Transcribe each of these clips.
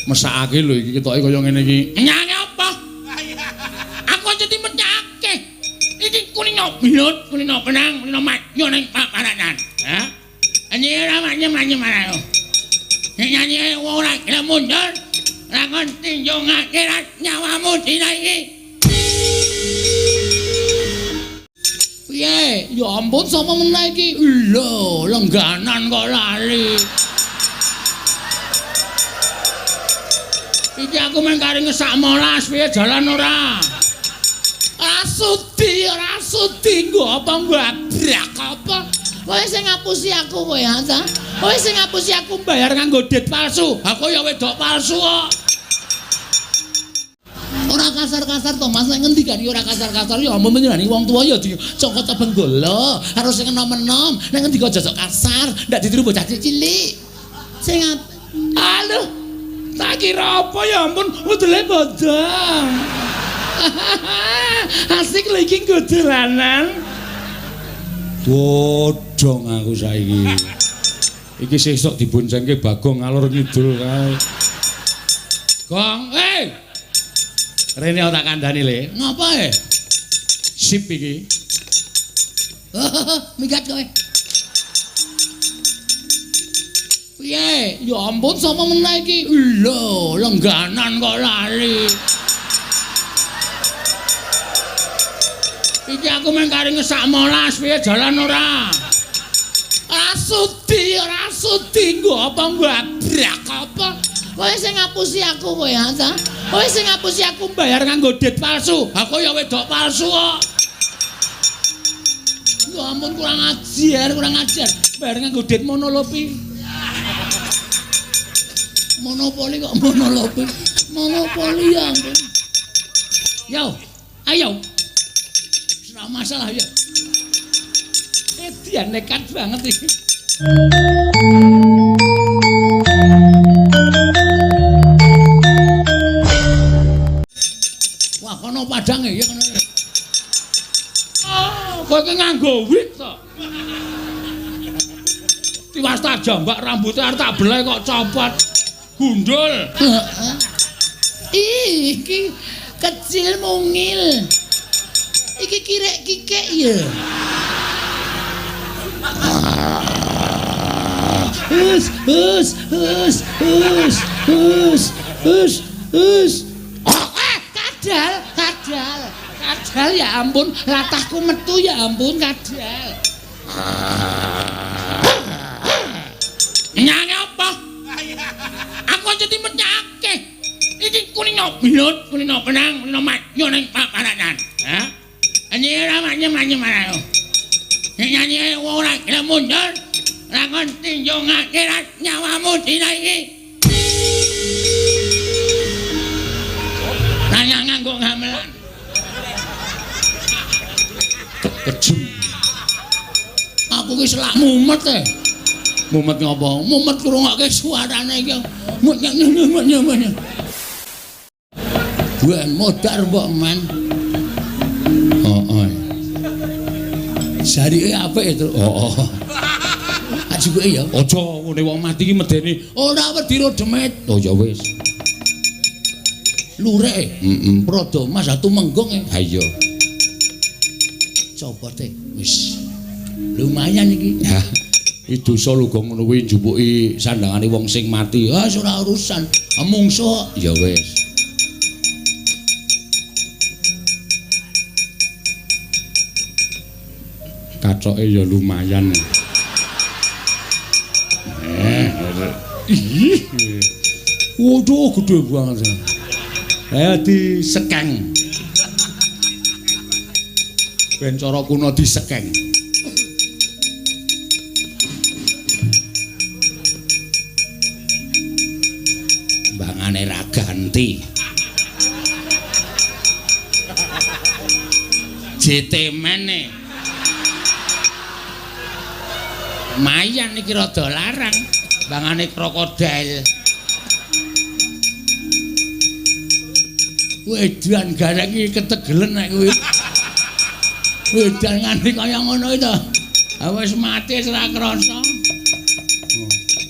mesakake lho iki ketoke kaya ngene iki. Nyang apa? Aku aja dimecake. Iki kulino blut, kulino penang, kulino maju ning paparanan. Ha? Anyira manyem marano. Nek nyanyi ora gelem mundur, ra kon tinjung akhirat nyawamu dina iki. Piye? Ya ampun sapa meneh iki? Lho, lengganan kok lali. Iki aku mung kari ngesak molas piye jalan ora? Ora sudi nggo apa ngabrak apa? Kowe sing ngapusi aku kowe ha ta? Kowe sing ngapusi aku bayar nganggo dit palsu. Aku ya wedok palsu kok. Ora kasar-kasar to Mas, nek ngendikani ora kasar-kasar ya ampun menjenani wong tuwa ya dicokot benggala karo sing enom-enom. Nek ngendika aja sok kasar, ndak ditiru bocah cilik. Sing aduh, tak kira apa ya ampun, udele bodong. Asik lho iki nggo dolanan. Bodong aku saiki. Iki sesuk diboncengke Bagong ngalor ngidul kae. Gong, Rene tak kandhani le. Ngapa Sip iki. Migat kowe. Piye? Ya ampun sapa meneh iki? Lho, lengganan kok lali. Iki aku mung kari ngesak molas piye jalan ora? Ora sudi nggo apa ngabrak apa? Kowe sing ngapusi aku kowe ha ta? Kowe sing ngapusi aku bayar nganggo dit palsu. Aku ya wedok palsu kok. Ya ampun kurang ajar. Bayar nganggo dit monolopi. Monopoli kok monolopi. Monopoli ya ampun. Yo, ayo. Ora masalah ya. Dia nekat banget iki. Wah, kono padange ya kono. Kowe iki nganggo wig to. Tiwas tak jambak rambute arep tak beleh kok copot. Gundul. Iki kecil mungil. Iki kirek-kikek ya. Kadal ya ampun, latahku metu ya ampun kadal. Nyang apa? Aku aja dimecake. Iki kulino blut, kulino penang, kulino maju ning paparanan. Ha? Anyira manyem marano. Nek nyanyi ora gelem mundur, ra kon tinjung akhirat nyawamu dina iki. Nanya nganggo gamelan. Kejem. Aku ki selak mumet Mumet ngopo? Mumet krungokke suarane iki. Mumet. Buan modar mbok men. Jarike apik to. Ajuke ya. Aja ngene wong mati iki medeni. Ora wedi ro demit. Oh ya wis. Lurek. Prada Mas atu menggong. Ha iya. Copote wis. Lumayan iki. Ha. Iki dosa lho gong ngono kuwi njupuki sandangane wong sing mati. Ah ora urusan. Mungsuh ya wis. Kacoke ya lumayan. Waduh gede banget. Disekeng. Ben cara kuno disekeng. Mbangane ra ganti. Jetemene. Mayan iki rada larang bangane krokodil. Wedan garek iki ketegelen nek kowe. Wedan ngene kaya ngono to. Ha wis mati ora krasa.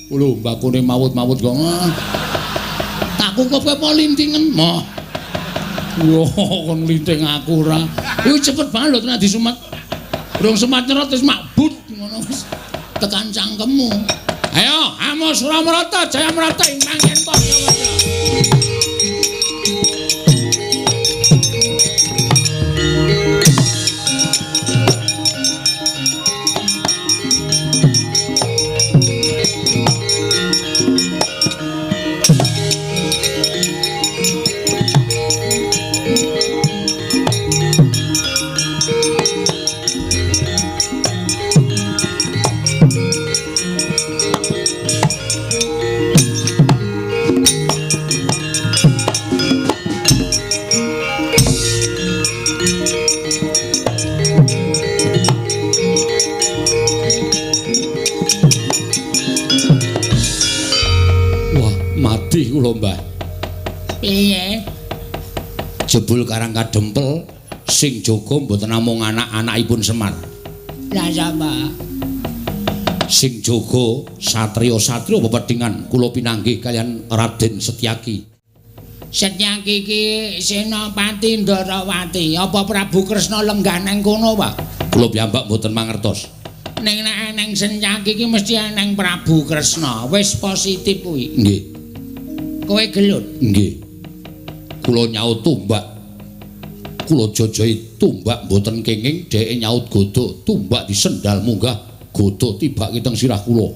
Lho mbakune mawut-mawut kok. Tak Aku kok apa lintingen moh. Yo kon linting aku ora. Yo cepet banget lho tenan disumet. Durung semat nyerot wis makbut ngono wis. Tekan cangkemmu. Ayo, Amo Suramarata, Jayamarata ing mangken padha-padha. Kula Mbah. Piye? Jebul Karang Kadempel sing jaga mboten namung anak-anakipun Semar. Lah sapa? Sing jaga satriya-satriya pepedhingan kula pinanggih kalian Raden Setyaki. Setyaki iki Senopati Ndarawati, apa Prabu Kresna lenggah nang kono, Pak? Kula piyambak mboten mangertos. Ning nek nang Setyaki iki mesti nang Prabu Kresna. Wis positif kuwi. Nggih. Kowe gelut? Nggih. Kula nyaut tumbak. Kula jojohi tumbak mboten kenging, dheke nyaut godhok, tumbak disendal munggah, godhok tibake teng sirah kula.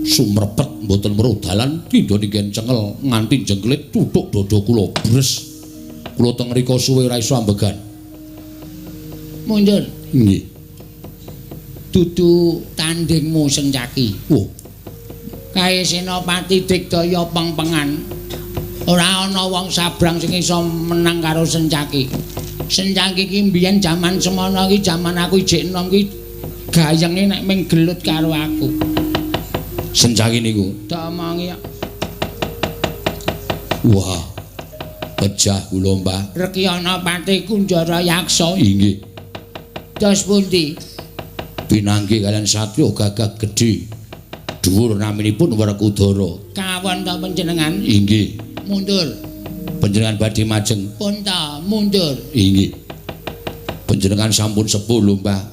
Sumrepet mboten weruh dalan, tindha ninggen cengel nganti jengklit tuthuk dada kula bres. Kula teng mriko suwe ora iso ambegan. Mundur. Nggih. Dudu tandingmu Setyaki. Wah. Kae Senopati Digdaya peng-pengan. Ora ana wong sabrang sing iso menang karo Setyaki. Setyaki iki mbiyen jaman semono iki jaman aku ijik enom iki gayenge nek ming gelut karo aku. Setyaki niku domongi. Wah. Pejah kula, Mbah. Rekyana Pati Kunjara Yaksa. Inggih. Dos pundi? Pinanggih kalian satriya gagah gedhe. Dhuwur naminipun Werkudara. Kawon ta panjenengan? Inggih. Mundur. Panjenengan badhe majeng. Pun ta, mundur. Inggih. Panjenengan sampun sepuh lho, Mbah.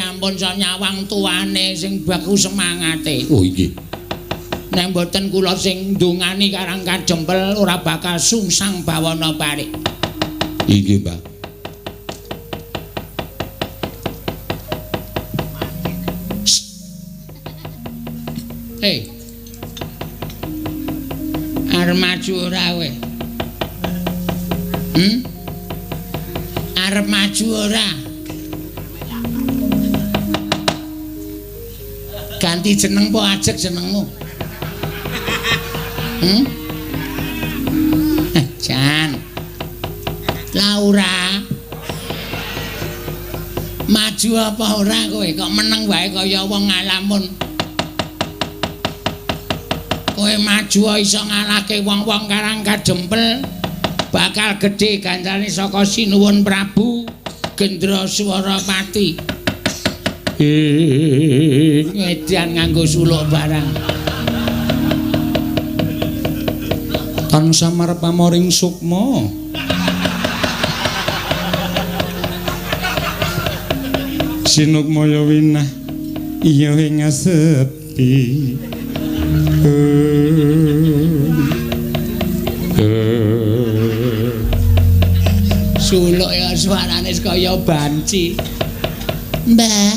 Ampun so nyawang tuane sing baku semangate. Oh, inggih. Nek mboten kula sing ndongani Karang Kadempel ora bakal sungsang bawana parik. Inggih, Mbah. Arep maju ora kowe? Arep maju ora? Ganti jeneng po ajek jenengmu. Jan. Laura. Maju apa ora kowe? Kok meneng wae kaya wong ngalamun. Kowe maju iso ngalahke wong-wong Karang Kadempel, bakal gedhe gancane saka Sinuwun Prabu Gendroswarapati. Ngedian nganggo suluk barang. Tan samar pamoring sukma. Sinukmaya winah iya ing sepi. Suluk ya suarane kaya banci. Mbah.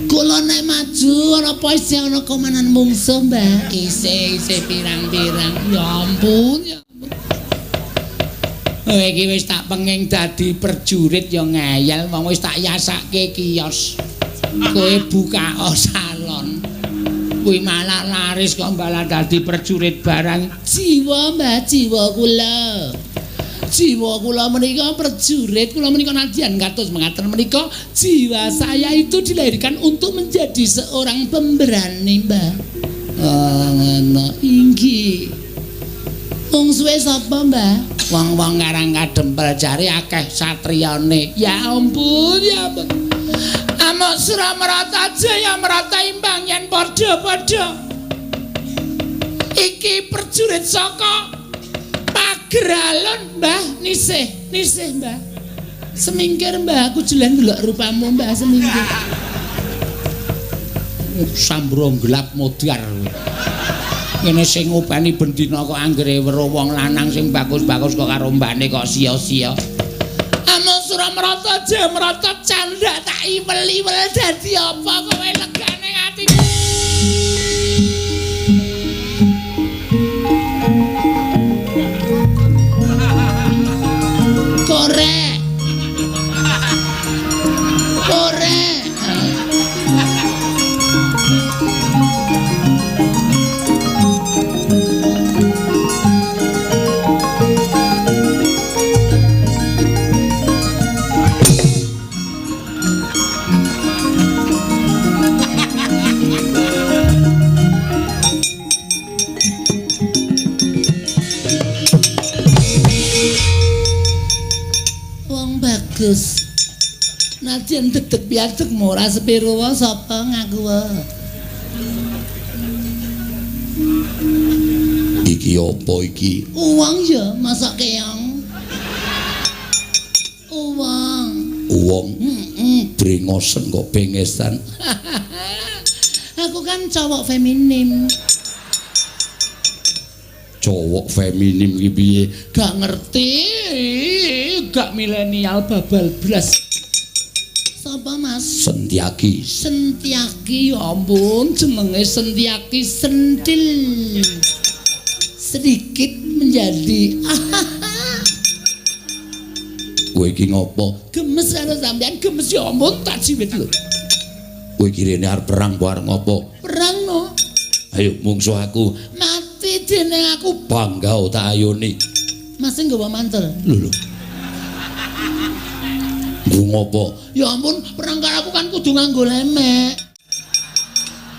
Kula nek maju ora apa isih ana komanan mungsuh, Mbah. Isih pirang-pirang. Ya ampun, ya ampun. Iki wis tak penging dadi prajurit ya ngeyel, wong wis tak yasake kios. Kowe buka salon. Kuwi malah laris kok malah dadi prajurit barang. Jiwa, Mbah, jiwa kula. Jiwa kula menika prajurit, kula menika nadyan kados mengaten menika jiwa saya itu dilahirkan untuk menjadi seorang pemberani, Mbah. Ngono inggih. Wong suwe sapa, Mbah? Wong-wong Karang Kadempel jare akeh satriyane. Ya ampun, ya ampun. Amok Suramarata Jayamarata imbang yen padha-padha. Iki prajurit saka Pageralon, Mbah. Nisih, Mbah. Semingkir, Mbah, aku jelas ndelok rupamu, Mbah, semingkir. Sambro gelap modar. Kene sing ngopeni bendina kok anggere weruh wong lanang sing bagus-bagus kok karo mbane kok sia-sia. Amung Suramrata Jamrata candhak tak iwel-iwel dadi apa kowe legane atiku. Korek. Bagus. Najan dedeg piadeg ora sepiro wae sapa ngaku wae. Iki apa iki? Uang ya, masak keong. Uang. Brengosen kok bengesan. Aku kan cowok feminim. Cowok feminim iki piye? Gak ngerti. Gak milenial babal blas. Sapa Mas? Sentiaki. Ya ampun, jenenge Sentiaki sentil. Sedikit menjadi. Kowe iki ngopo? Gemes karo sampean, gemes ya ampun tak jiwit lho. Kowe iki rene arep perang apa arep ngopo? Perang no. Ayo mungsuh aku. Mati dening aku bangga tak ayoni. Mas sing nggawa mantel. Lho. Ngopo? Ya ampun, perang karo aku kan kudu nganggo lemek.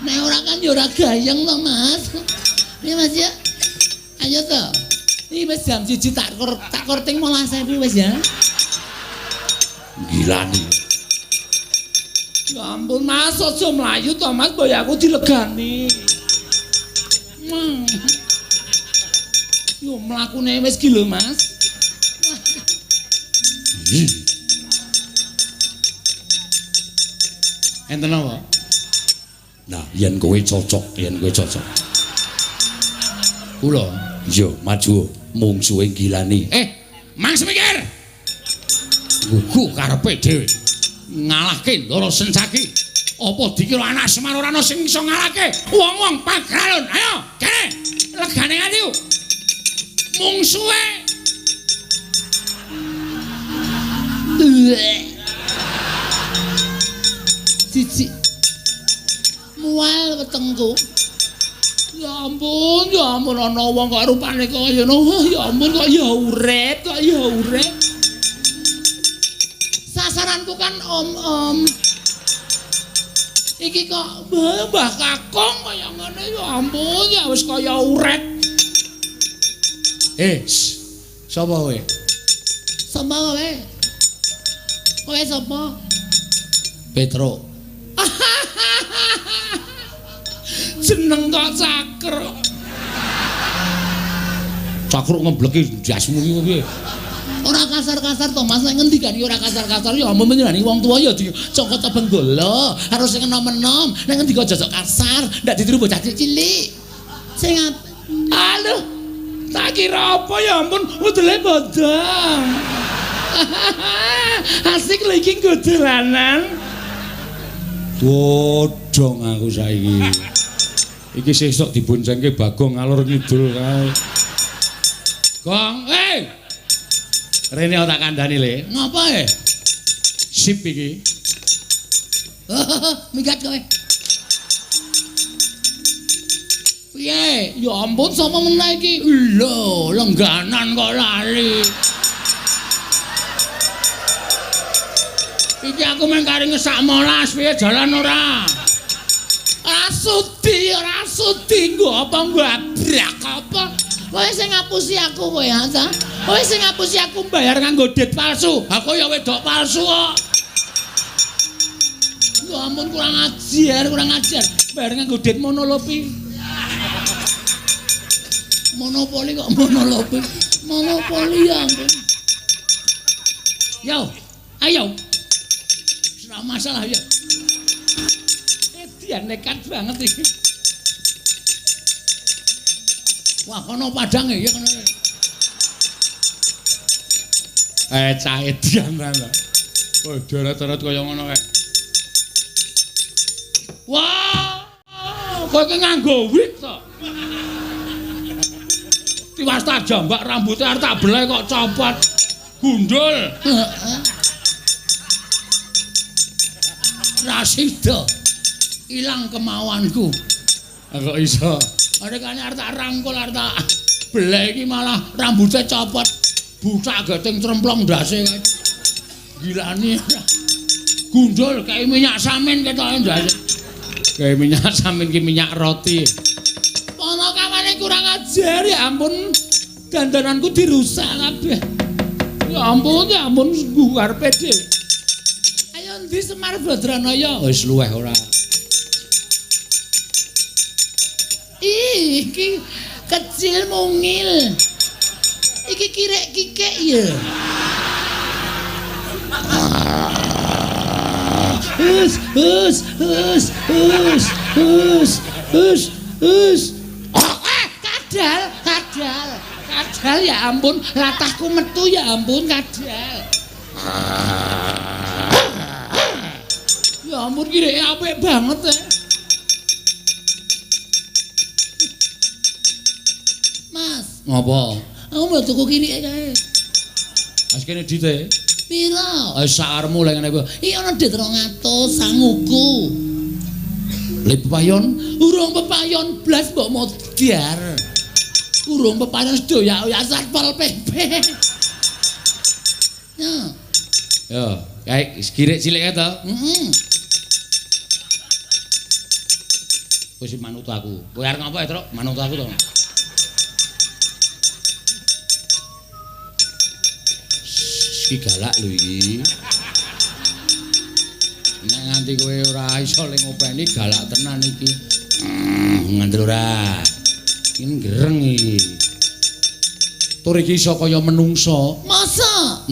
Nek ora kan ya ora gayeng to, Mas. Iya Mas ya. Ayo to. Iki wis jam 1 tak korting 15.000 wis ya. Gila nih. Ya ampun, Mas, aja mlayu to, Mas, boyo aku dilegani. Yo mlakune wis ki lho, Mas. Enten apa? Nah, yen kowe cocok. Kula, yo maju mungsuhe gilani. Mas mikir. Gugu karepe dhewe. Ngalahke Ndara Sencaki. Apa dikira anak Semar ora ana sing iso ngalahke wong-wong Pageralon? Ayo, kene. Legane ati. Mungsuhe. Cici mual wetengku. Ya ampun ana wong kok rupane kaya ngono. Ya ampun kok ya urip. Sasaranku kan om. Iki kok Mbah Kakung kaya ngene ya ampun ya wis kaya urip. Sapa kowe? Kowe sapa? Petro. Jeneng kok Cakro. Cakro ngebleki jasmu iki piye? Ora kasar-kasar to, Mas. Nek ngendikani ora kasar-kasar ya ampun menjenani wong tuwa ya dicokot benggala, harus sing enom-enom. Nek ngendika jajak kasar, ndak ditiru bocah cilik. Sing aduh, tak kira apa ya ampun, udele bodong. Asik lho iki nggo dolanan. Bodong aku saiki. Iki sesuk diboncengke Bagong ngalor ngidul kae. Gong, Rene tak kandhani le. Ngapa Sip iki. Minggat kowe. Piye? Ya ampun sapa meneh iki? Lho, lengganan kok lali. Iki aku mung kari ngesak molas piye jalan ora? Ora sudi nggo apa ngabrak apa? Kowe sing ngapusi aku kowe ha? Kowe sing ngapusi aku bayar nganggo dit palsu. Aku ya wedok palsu kok. Ya ampun kurang ajar. Bayar nganggo dit mono lho pi. Monopoli kok monologi. Monopoli ya ampun. Yo, ayo. Ora masalah ya. Dia nekat banget iki. Wah, kono padange ya kono. Cah edian ta. Oh, deret-deret kaya ngono kae. Wah, kowe iki nganggo wig to. Tiwas tak jambak rambutnya arep tak beleh kok copot. Gundul. Heeh. Rasida. Ilang kemauanku. Kok iso? Arekane arep tak rangkul arep tak beleh iki malah rambutnya copot. Busak geting tremplong ndase kae. Gilane. Gundul kayak minyak samin ketoke ndase. Kayak minyak samin ki minyak roti. Ana kawane kurang ajar ya ampun. Dandananku dirusak kabeh. Ya ampun guarpe dhewe. Ayo ndi Semar Badranaya? Wis luweh ora. Iki kecil mungil. Iki kirek-kikek ya. Kadal ya ampun, latahku metu ya ampun kadal. Ya ampun kireke apik banget ya. Mas. Ngopo? Aku mau tuku kireke kae. Mas kene dite. Pira? Sakarmu lek ngene kuwi. Iki ana dit 200 sanguku. Le pepayon? Urung pepayon blas mbok modar. Urung pepayon sedaya ya satpol PP. Ya. Yo, kae kirek cilik kae to? Heeh. Wis manut aku. Kowe arep ngapa ya, Truk? Manut aku to. Iki galak lho iki. Nek nganti kowe ora iso le ngopeni galak tenan iki. Ngandel ora. Iki gereng iki. Tur iki iso kaya menungso. Masa?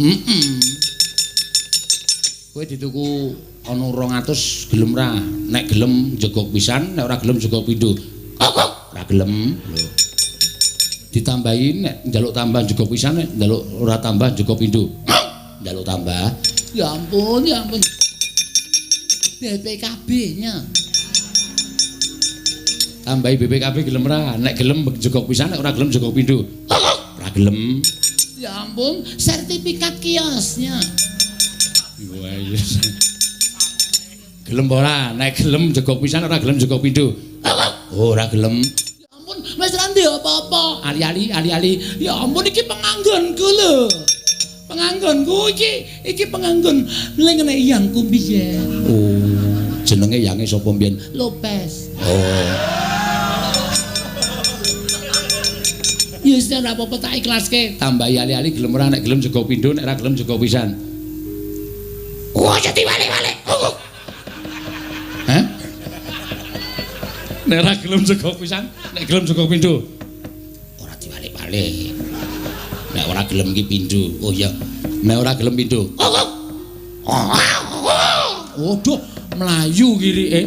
Kowe dituku ana 200 gelem ra? Nek gelem jegok pisan, nek ora gelem jegok pindho. Ora gelem. Lho. Ditambahi nek njaluk tambah jegok pisan, nek njaluk ora tambah jegok pindho. Njaluk tambah. Ya ampun, ya ampun. BPKB-nya. Tambahi BPKB gelem ra? Nek gelem jegok pisan, nek ora gelem jegok pindho. Ora gelem. Ya ampun, sertifikat kiosnya. Wah, iya. Gelem ora? Nek gelem jegok pisan, ora gelem jegok pindho. Ora gelem. Ya ampun, wis ra ndek apa-apa. Ali-ali. Ya ampun iki penganggonku lho. Penganggonku iki penganggon ning ngene yangku biyen. Oh, jenenge yange sapa mbiyen? Lopez. Oh. Ya wis ora apa-apa tak ikhlaske. Tambahi ali-ali gelem ora nek gelem jegok pindho nek ora gelem jegok pisan. Oh, jadi wale-wale. Hah? Nek ora gelem jegok pisan, nek gelem jegok pindho. Ora diwale-wale. Nek ora gelem iki pindho. Oh iya. Nek ora gelem pindho. Waduh, mlayu kirike.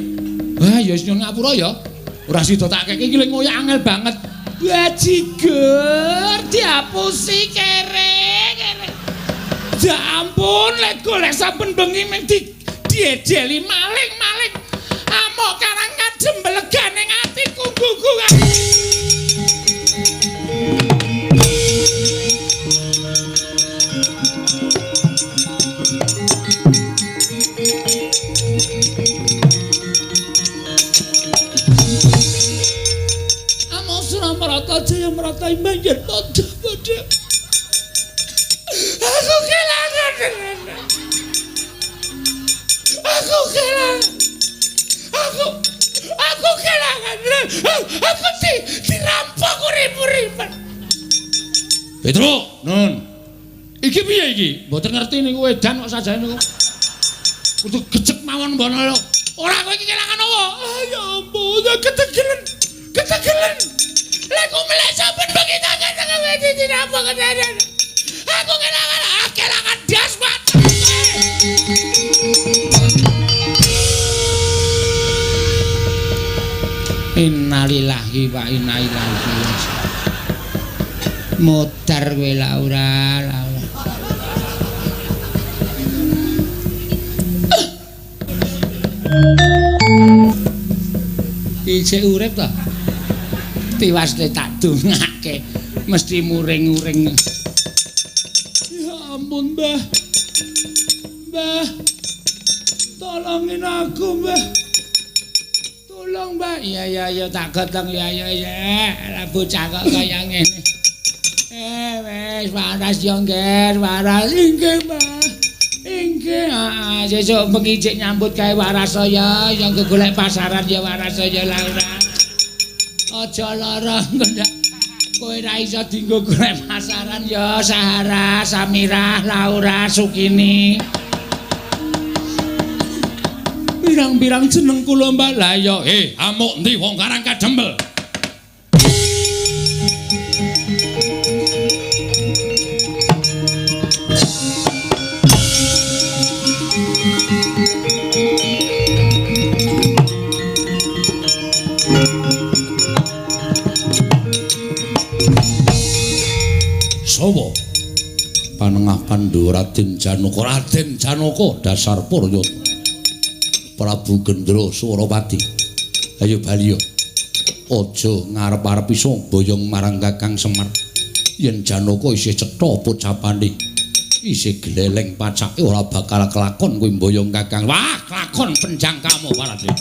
Wah, ya wis nyun ngapura ya. Ora sida tak keke iki lek ngoyak angel banget. Bajigur diapusi kere. Ya ampun, lek golek saben bengi mung diedeli maling. Amok karang kadem belegane atiku gugu. Amo Suramarata Jaya Marata Imbanjen padha. Aku kelangan. Aku kelangan. Aku dirampok urip-uripan. Petro, Nun. Iki piye iki? Mboten ngerti niku edan kok sajane niku. Kudu gecek mawon mbono lho. Ora kowe iki kelangan apa? Ya ampun, ketegelen. Lagu melek saben begitu keteng wedi dinapa kedaden. Aku kelangan das Pak. Innalillahi wa inna ilaihi raji'un. Mutar kowe Laura. Isih urip to? Tiwasne tak dongake mesti muring-muring. Ya ampun, Mbah. Mbah. Tolongin aku, Mbah. Tolong, Mbah. Iya tak gotong ya. Lah bocah kok kaya ngene. Wis waras yo, Ngger, waras inggih, Mbah. Inggih, sesuk bengi cek nyambut gawe waras saya, yang golek pasaran ya waras saya Laura. Aja lara ndak. Kowe ra iso dienggo golek pasaran ya Sahara, Samirah, Laura, Sukini. Pirang-pirang jeneng kula Mbak. Lah ya, amuk endi wong Karang Kadempel. Sawa panengah Pandhu Raden Janaka dasar Puryata Prabu Gendra Suropati. Ayo bali yo aja ngarep-arep iso boyong marang Kakang Semar. Yen Janaka isih cetha pocapane isih gleleng pacake ora bakal kelakon kowe boyong Kakang. Wah, kelakon penjang kamu Parade.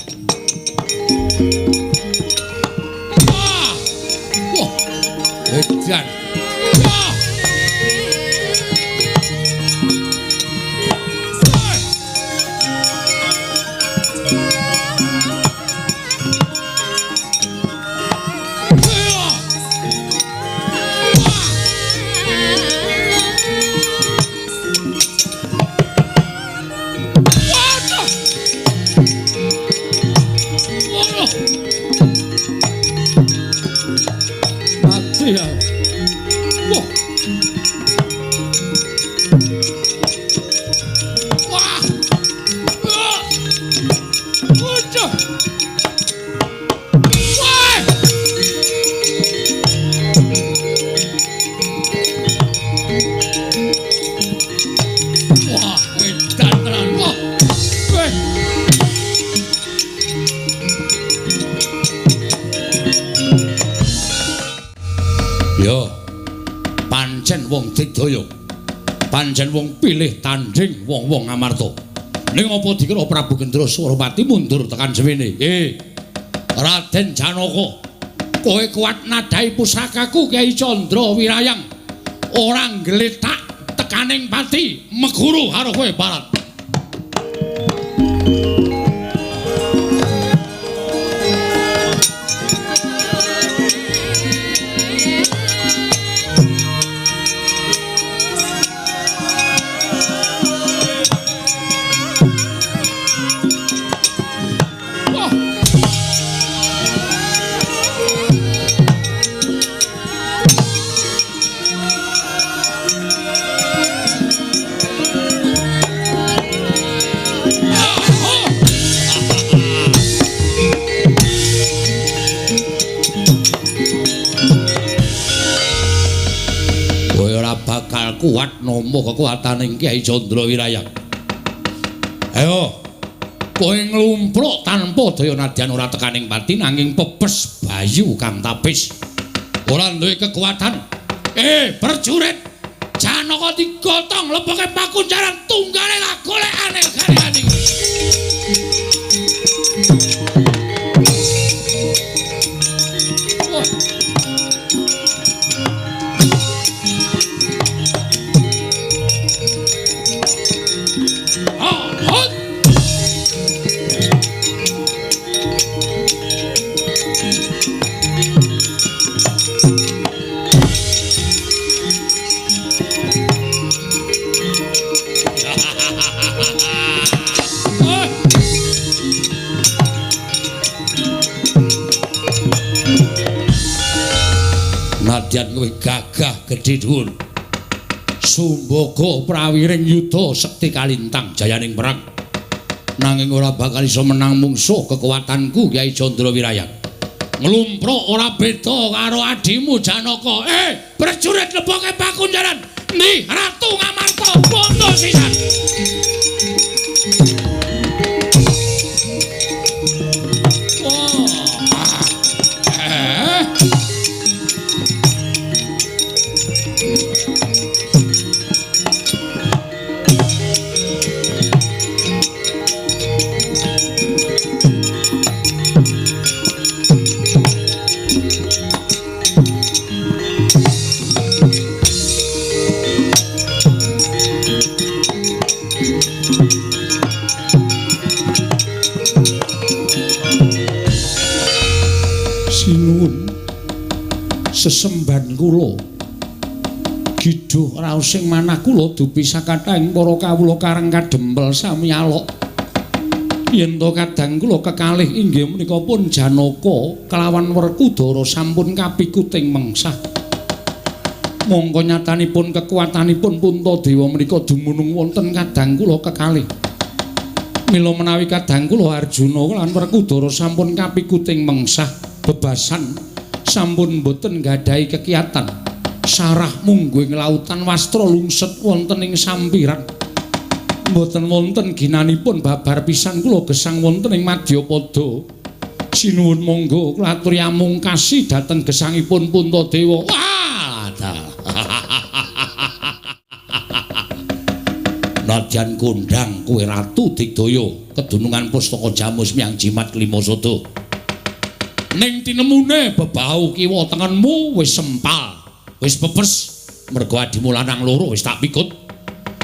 Wah edan. Wong Digdaya pancen wong pilih tandhing wong-wong Amarta. Ning apa dikira Prabu Gendra Suropati mundur tekan semene? Raden Janaka, kowe kuat nadai pusakaku Kyai Candra Wirayang. Ora nggletak tekaning pati meguru karo kowe Barat. Kuat nampa kekuataning Kyai Candra Wirayang. Ayo, kowe nglumpruk tanpa daya nadyan ora tekaning pati nanging pepes bayu kang tapis. Ora duwe kekuatan. Prajurit Janaka digotong leboke pakunjaran tunggale golekane gane-gane. nadyan kowe gagah gedhe dhuwur. Sumbaga prawiring yuda sekti kalintang jayaning perang. Nanging ora bakal iso menang mungsuh kekuatanku Kyai Candra Wirayang. Nglumpuk ora beda karo adimu Janaka. Prajurit leboke pakunjaran. Ndi Ratu Ngamarta bondo sisan. Sesemban kula Giduh raosing manah kula dupi sakathahing para kawula kareng kadempel sami alok. Yen to kadang kula kekalih inggih menika pun Janaka kelawan Werkudara sampun kapikuting mengsah. Monggo nyatanipun kekuatanipun Puntadewa menika dumunung wonten kadang kula kekalih. Mila menawi kadang kula Arjuna lan Werkudara sampun kapikuting mengsah bebasan sampun boten gadhahi kekiyatan sarah mungguing lautan wastra lungset wonten ing sampiran boten wonten ginanipun babar pisan kula gesang wonten ing Madyapada sinuwun monggo kula aturi amungkasi dhateng gesangipun Puntadewa. Nadyan kondhang kowe Ratu Digdaya kedunungan Pustaka Jamus miyang jimat Klima Sada. Ning tinemune bebau kiwa tengenmu wis sempal, wis pepes, mergo adimu lanang loro wis tak pikut.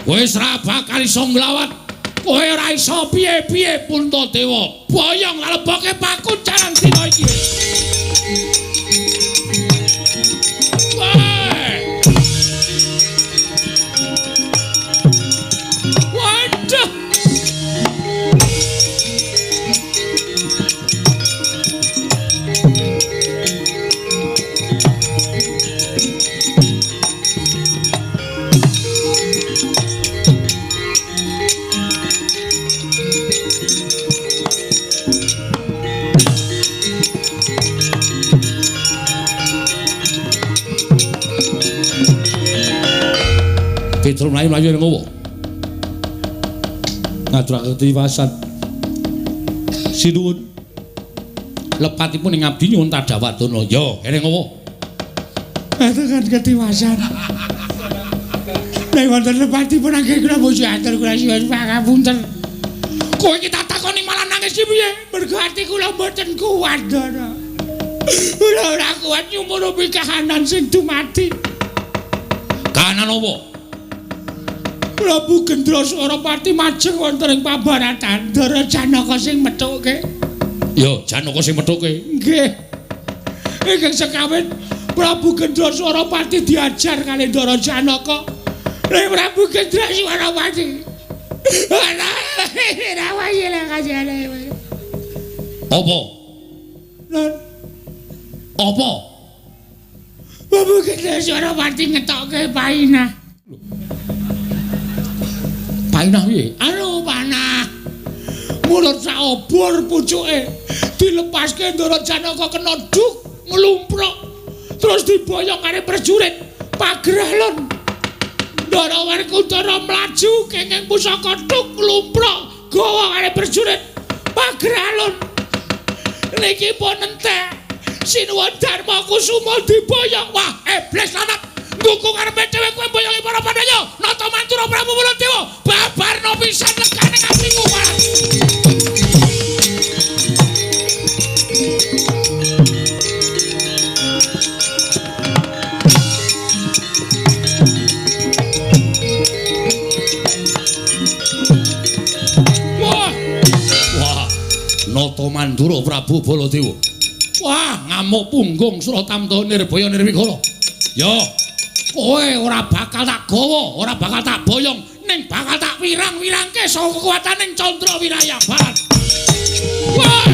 Wis ra bakal iso nglawat. Kowe ora iso piye-piye Puntadewa. Boyong leboke pakunjaran dina iki. Petruk mlayu-mlayu ngowo. Ngaturaken tiwasan. Sinuwun. Lepatipun ing abdi nyuwun Tadhawadana. Ya, ene ngowo. Ngaturaken ketiwasan. Nek wonten lepatipun anggen kula bojo atur kula siwun pangapunten. Kowe iki tak takoni malah nangis piye? Mergo ati kula mboten kuat, Dara. Kula ora kuat nyumurupi kahanan sing dumadi. Kahanan apa? Prabu Gendra Swaropati majeng wonten ing pabaratan Dara Janaka sing methuke. Ya, Janaka sing methuke. Nggih. Ingkang sekawit Prabu Gendra Swaropati diajar kalih Dara Janaka. Nek Prabu Gendra Swaropati. Ana rawaye lah kajane. Apa? Apa? Prabu Gendra Swaropati ngetokke painah. Panah piye? Anu panah. Mulut sak obor pucuke dilepaske Dara Janaka kena duk nglumpruk terus diboyong karo prajurit pagralon. Dara Werkudara mlaju kenging pusaka duk nglumpruk gawa karo prajurit pagralon. Niki pun entek Sinuwun Darmakusuma diboyong. Wah, iblis lanang. Ngukung arepe dhewe kowe boyongi para Pandhawa. Nata Mantura Prabu Baladewa. Babarna pisan legane kapingku malah. Wah. Nata Mantura Prabu Baladewa. Wah, ngamuk punggung Suratamta Nirbaya Nirwigara. Ya, kowe ora bakal tak gawa, ora bakal tak boyong, ning bakal tak wirang-wirangke saka kekuataning Candra Wirayang Barat. Wah!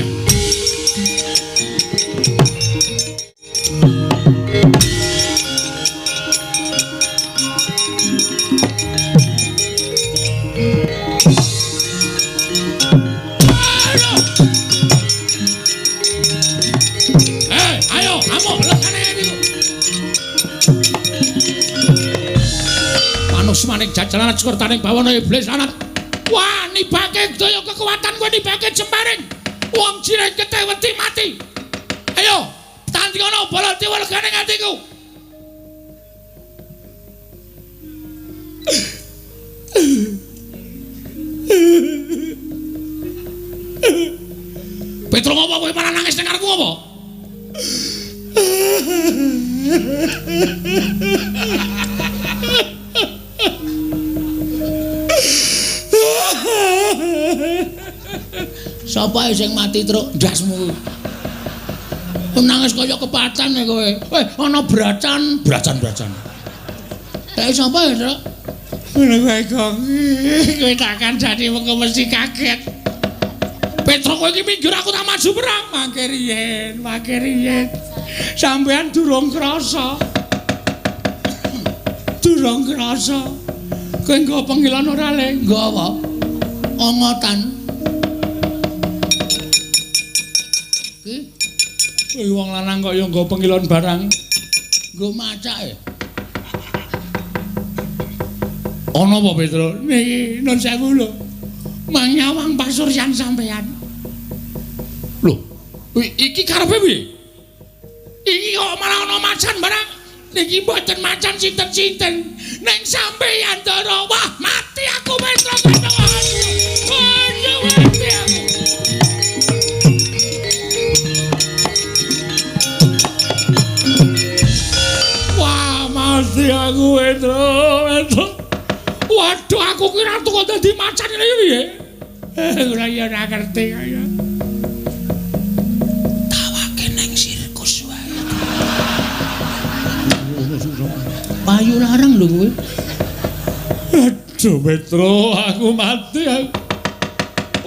Ayo, amuk lekane niku. Manus maning jajalan sekurtaning bawana iblis lanat. Wah, nibake daya kekuatan kowe nibake jembaring. Wong cilik keteh wedi mati. Ayo, tandingono Baladewa legane atiku. Petro ngopo kowe malah nangis ning ngarepku apa? Sapa sing mati truk ndasmu? Nangis kaya kepatan kowe. Ana bracan. Sapa ya, Truk? Ngono kowe kok. Kowe takkan jadi wong mesti kaget. Petro kowe iki minggir aku tak maju perang. Mangke riyen. Sampean durung krasa. Kowe nggo pengilan ora le? Nggo apa? Ongotan. Kowe wong lanang kok ya nggo pengilan barang. Nggo macake. Ana apa Petro? Niki nun sewu lho. Manyawang pasuryan sampean. Lho, iki karepe piye? Iki kok malah ana macan barang. Niki mboten macan sinten-sinten. Ning sampeyan Ndara, wah mati aku Petro kandhang. Aduh, mati aku. Wah, mati aku Petro. Waduh, aku kira tuh kok dadi macan ngene piye? Ora ya ora ngerti kaya. Tawake nang sirkus wae. Payu larang lho kowe. Aduh, Petro, aku mati aku.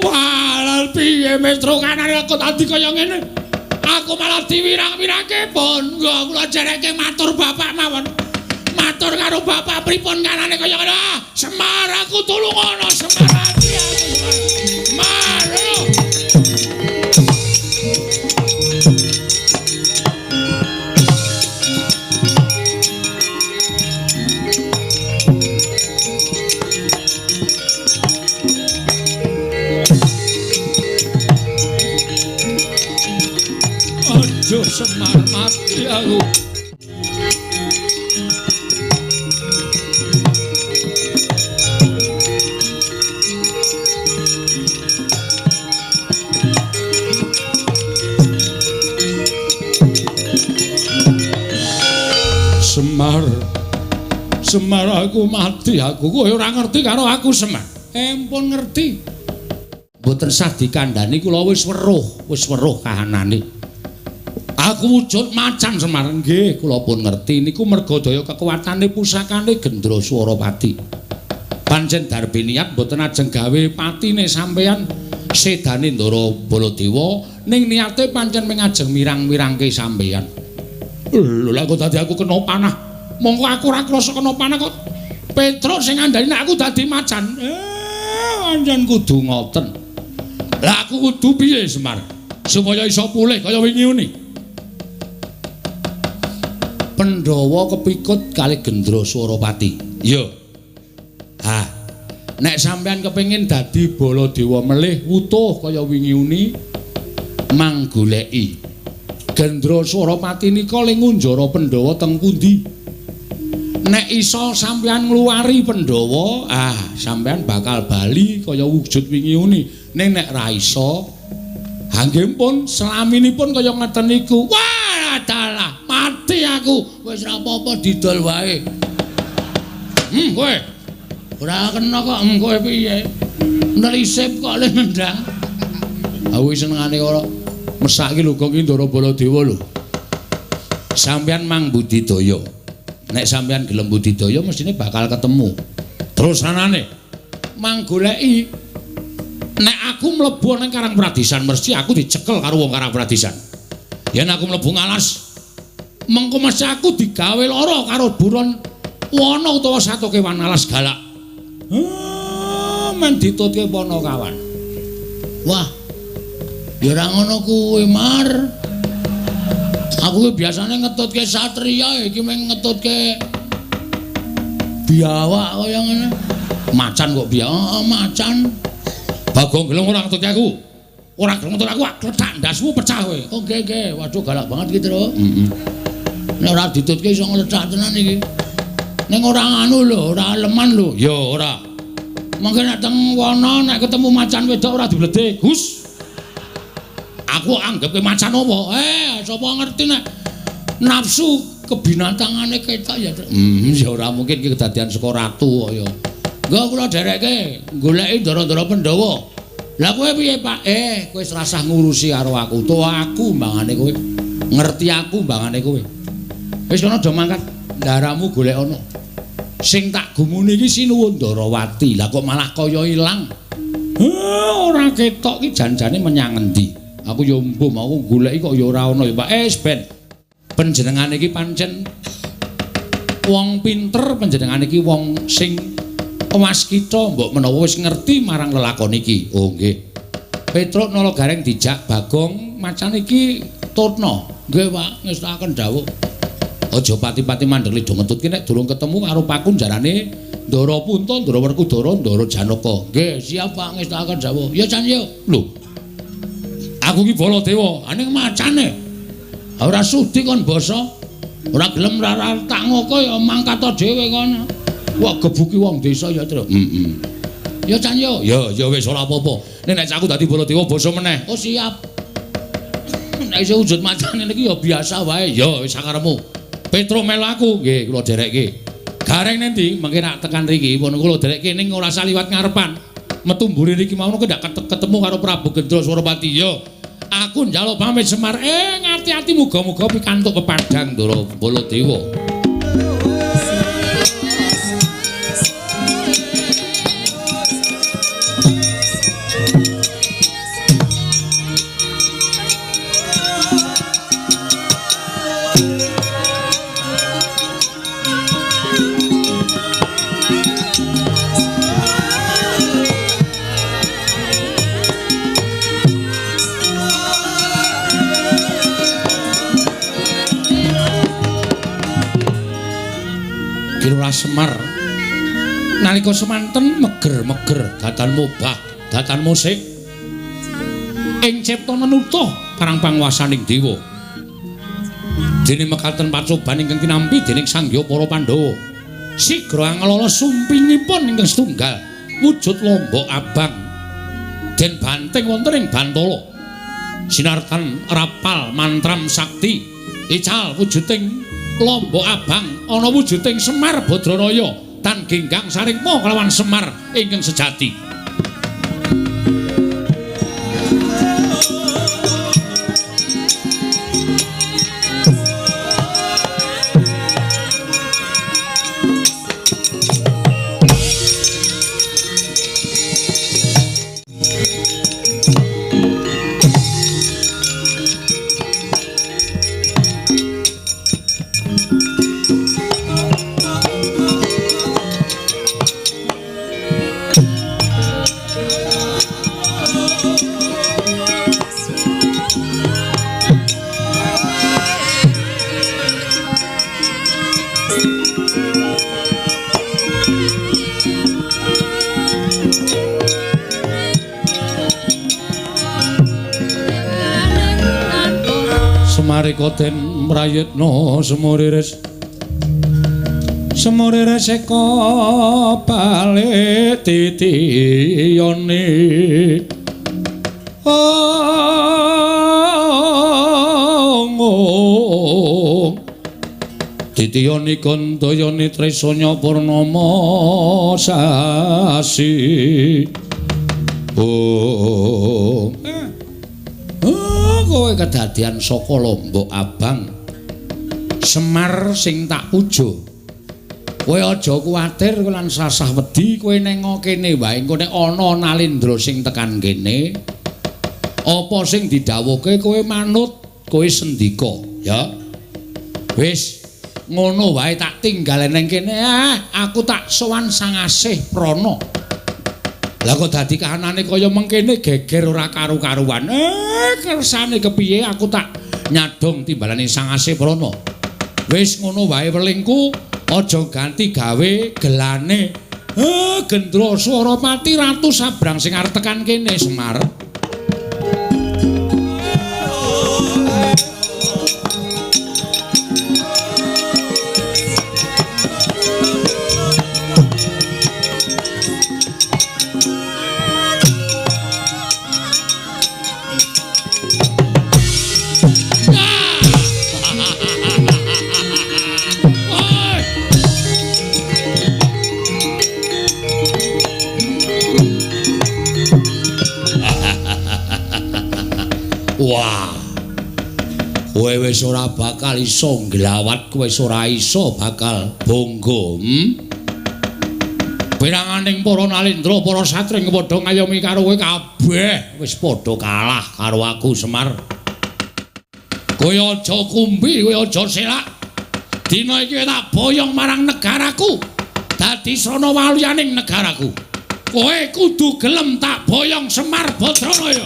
Wah, lha piye Petro kanane aku tadi kaya ngene. Aku malah diwirang-wirangke pun. Nggo kula jareke matur bapak mawon. Matur karo bapak pripun kanane kaya ngono. Semar aku tulung ana Semar ati aku. Semar. Aduh, Semar mati aku. Semar aku mati aku. Kowe ora ngerti karo aku Semar. Empun ngerti. Mboten sah dikandhani kula wis weruh kahanane. Aku wujud macan Semar. Nggih, kula pun ngerti niku merga daya kekuatane pusakane Gendra Swaropati. Pancen darbe niat mboten ajeng gawe patine sampeyan sedane Ndara Baladewa ning niate pancen mengajeng mirang-mirangke sampeyan. Lho lha kok dadi aku kena panah. Monggo aku ora krasa kena panah kok. Petro sing ngandani nek aku dadi macan. Pancen kudu ngoten. Lah aku kudu piye Semar? Supaya iso pulih kaya wingi ngene. Pandhawa kepikut kali Gendra Swaropati. Iya. Ha. Nek sampean kepengin dadi Baladewa melih wutuh kaya wingi ngene mang goleki Gendra Swaropati nika ling ngunjara Pandhawa teng pundi? Nek iso sampeyan ngluwari Pandhawa, sampeyan bakal bali kaya wujud wingi ngene. Ning nek ra iso, nggih pun selaminipun kaya ngeten niku. Wah, dalah, mati aku. Wis ra apa-apa didol wae. Kowe. Ora kena kok kowe piye? Nelisip kok le nendang. Aku senengane ora mesake lho kok iki Ndara Baladewa lho. Sampeyan mang budidaya. Nek sampeyan gelem budidaya mestine bakal ketemu. Terus anane mang goleki nek aku mlebu nang Karang Pradisan mesti aku dicekel karo wong Karang Pradisan. Yen aku mlebu ngalas mengko mesti aku digawe lara karo buron wana utawa satu kewan alas galak. men ditutke Panakawan. Wah. Ya ora ngono kuwi, Mar. Aku ki biasane ngetutke satriya, iki mung ngetutke biawak kaya ngene. Macan kok biawak, macan. Bagong gelem ora ngetutke aku. Ora gelem ngetutke aku, kletak ndasmu pecah kowe. Oh, nggih. Waduh galak banget iki, Tru. Nek ora ditutke iso ngledak tenan iki. Ning ora anu lho, ora leman lho. Ya ora. Mengke nek teng wana nek ketemu macan wedok ora dibledhe. Hus. Aku anggap ke macan apa? Sapa ngerti nek nafsu kebinatangane ketok ya. Ya ora mungkin iki kedadian saka ratu kaya. Engko kula dereke goleki ndara-ndara Pandhawa. Lah kowe piye, Pak? Kowe wis rasah ngurusi karo aku. Utawa aku mbangane kowe. Ngerti aku mbangane kowe. Wis kono do mangkat ndaramu golek ana. Sing tak gumuni iki Sinuwun Ndarawati. Lah kok malah kaya ilang. Ora ketok iki janjane menyang endi? Aku yo mbok mau goleki kok ya ora ana ya, Pak. Ben. Panjenengan iki pancen wong pinter, panjenengan iki wong sing waskita, mbok menawa wis ngerti marang lelakon iki. Oh nggih. Petruk nala gareng dijak Bagong macan iki tutna. Nggih, Pak, ngestakaken dawuh. Aja pati-pati mandeg lido ngetutke nek durung ketemu karo pakun jarane Ndara Punta, Ndara Werkudara, Ndara Janaka. Nggih, siap, Pak, ngestakaken dawuh. Ya Can yo. Lho. Aku ki Baladewa, aning macane. Ora sudi kon basa. Ora gelem ra tak ngoko ya mangkat dhewe kono. Wah gebuki wong desa ya, Tru. Ya Can yo. Ya wis ora apa-apa. Nek aku dadi Baladewa basa meneh. Oh siap. Nek isih wujud macane niki ya biasa wae. Ya wis sakarepmu. Petruk melu aku. Nggih, kula derekke. Gareng nendi? Mengke nak tekan riki pun kula derekke ning ora saliwat ngarepan. Metu mburi niki mau ndak ketemu karo Prabu Gendra Suropati. Yo. Aku njaluk pamit Semar. Ngati-ati muga-muga pikantuk pepadhang Ndara Baladewa. Semar nalika semanten meger-meger datan mubah datan musik ing cipta menutuh parang panguwasaning dewa dene mekaten pacoban ingkang kinampi dening Sangya para Pandhawa sigra anglala sumpingipun ingkang setunggal wujud lombok abang den banteng wonten ing Bantala sinartan rapal mantram sakti ical wujuding lombok abang ana wujuding Semar Badraraya tan genggang saringpa kelawan Semar ingkang sejati. Marikoten mrayetna semuriris eka balik titiyane titiyane kandayane tresanya purnama sasi kowe kedadian saka lombok abang Semar sing tak puja kowe aja kuwatir lan sasah wedi kowe ning kene wae engko nek ana Nalendra sing tekan kene apa sing didhawuhke kowe manut kowe sendika ya wis ngono wae tak tinggal ning kene aku tak sowan Sang Asih Prana Lah kok dadi kahanane kaya mengkene geger ora karu-karuan. Kersane kepiye aku tak nyadong timbalane Sang Aseprana. Wis ngono wae welingku, aja ganti gawe gelane. Gendra Swaramati Ratu Sabrang sing arep tekan kene Semar. Wah, kowe wis ora bakal iso nglawat, kowe wis ora iso bakal bonggo. Piranganing para nalendra, para satring padha ngayomi karo kowe kabeh wis padha kalah karo aku Semar. Kowe aja kumbi, kowe aja selak. Dina iki tak boyong marang negaraku. Dadi srana waliyaning negaraku. Kowe kudu gelem tak boyong Semar Badranaya.